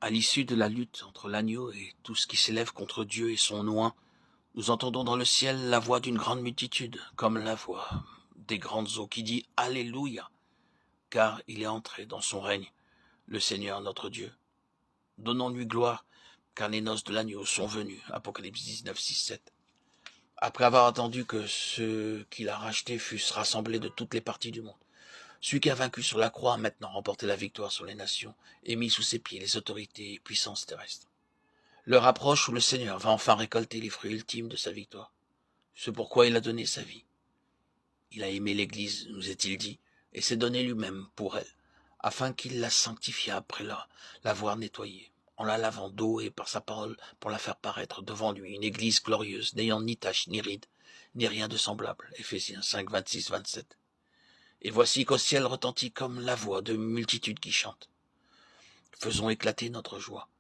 À l'issue de la lutte entre l'agneau et tout ce qui s'élève contre Dieu et son oint, nous entendons dans le ciel la voix d'une grande multitude, comme la voix des grandes eaux qui dit « Alléluia », car il est entré dans son règne, le Seigneur notre Dieu. Donnons-lui gloire, car les noces de l'agneau sont venues. Apocalypse 19, 6, 7. Après avoir attendu que ceux qu'il a rachetés fussent rassemblés de toutes les parties du monde, celui qui a vaincu sur la croix a maintenant remporté la victoire sur les nations et mis sous ses pieds les autorités et puissances terrestres. L'heure approche où le Seigneur va enfin récolter les fruits ultimes de sa victoire. C'est pourquoi il a donné sa vie. Il a aimé l'Église, nous est-il dit, et s'est donné lui-même pour elle, afin qu'il la sanctifie après l'avoir nettoyée, en la lavant d'eau et par sa parole pour la faire paraître devant lui une Église glorieuse, n'ayant ni tache, ni ride, ni rien de semblable. Éphésiens 5, 26, 27. Et voici qu'au ciel retentit comme la voix de multitudes qui chantent. Faisons éclater notre joie,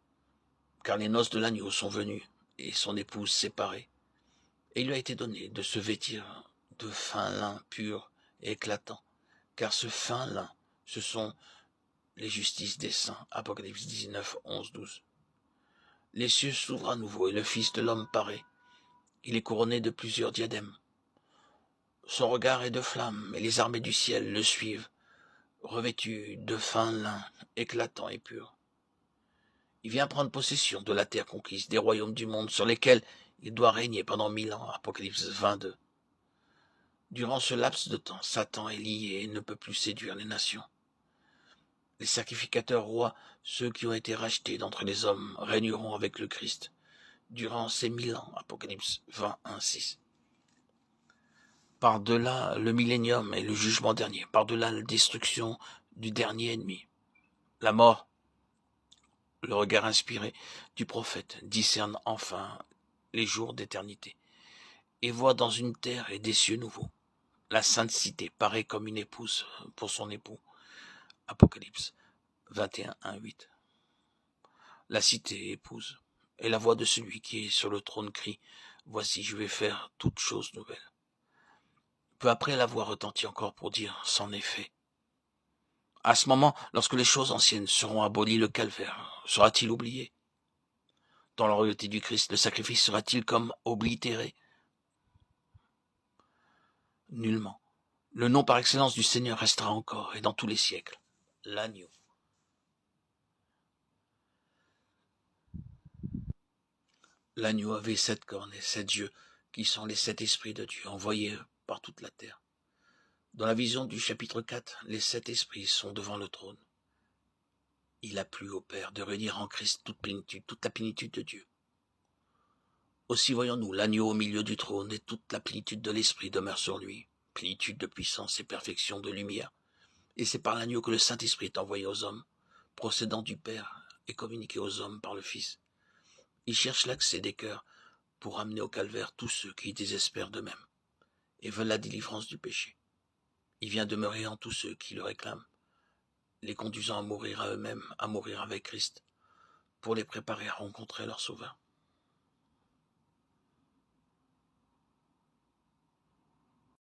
car les noces de l'agneau sont venues, et son épouse séparée. Et il lui a été donné de se vêtir de fin lin pur et éclatant, car ce fin lin, ce sont les justices des saints. Apocalypse 19, 11, 12. Les cieux s'ouvrent à nouveau et le Fils de l'homme paraît. Il est couronné de plusieurs diadèmes. Son regard est de flamme et les armées du ciel le suivent, revêtus de fin lin éclatant et pur. Il vient prendre possession de la terre conquise, des royaumes du monde sur lesquels il doit régner pendant 1000 ans. Apocalypse 22. Durant ce laps de temps, Satan est lié et ne peut plus séduire les nations. Les sacrificateurs rois, ceux qui ont été rachetés d'entre les hommes, régneront avec le Christ durant ces 1000 ans. Apocalypse 21, 6. Par-delà le millénium et le jugement dernier, par-delà la destruction du dernier ennemi, la mort, le regard inspiré du prophète discerne enfin les jours d'éternité et voit dans une terre et des cieux nouveaux. La sainte cité paraît comme une épouse pour son époux. Apocalypse 21, 1, 8. La cité épouse, et la voix de celui qui est sur le trône crie « Voici, je vais faire toutes choses nouvelles ». Peu après, la voix retentit encore pour dire « C'en est fait ». À ce moment, lorsque les choses anciennes seront abolies, le calvaire sera-t-il oublié? Dans la royauté du Christ, le sacrifice sera-t-il comme oblitéré? Nullement. Le nom par excellence du Seigneur restera encore, et dans tous les siècles, l'agneau. L'agneau avait 7 cornes et 7 yeux, qui sont les 7 esprits de Dieu envoyés par toute la terre. Dans la vision du chapitre 4, les 7 esprits sont devant le trône. Il a plu au Père de réunir en Christ toute la plénitude de Dieu. Aussi voyons-nous l'agneau au milieu du trône et toute la plénitude de l'Esprit demeure sur lui, plénitude de puissance et perfection de lumière. Et c'est par l'agneau que le Saint-Esprit est envoyé aux hommes, procédant du Père et communiqué aux hommes par le Fils. Il cherche l'accès des cœurs pour amener au calvaire tous ceux qui désespèrent d'eux-mêmes et veulent la délivrance du péché. Il vient demeurer en tous ceux qui le réclament, les conduisant à mourir à eux-mêmes, à mourir avec Christ, pour les préparer à rencontrer leur Sauveur.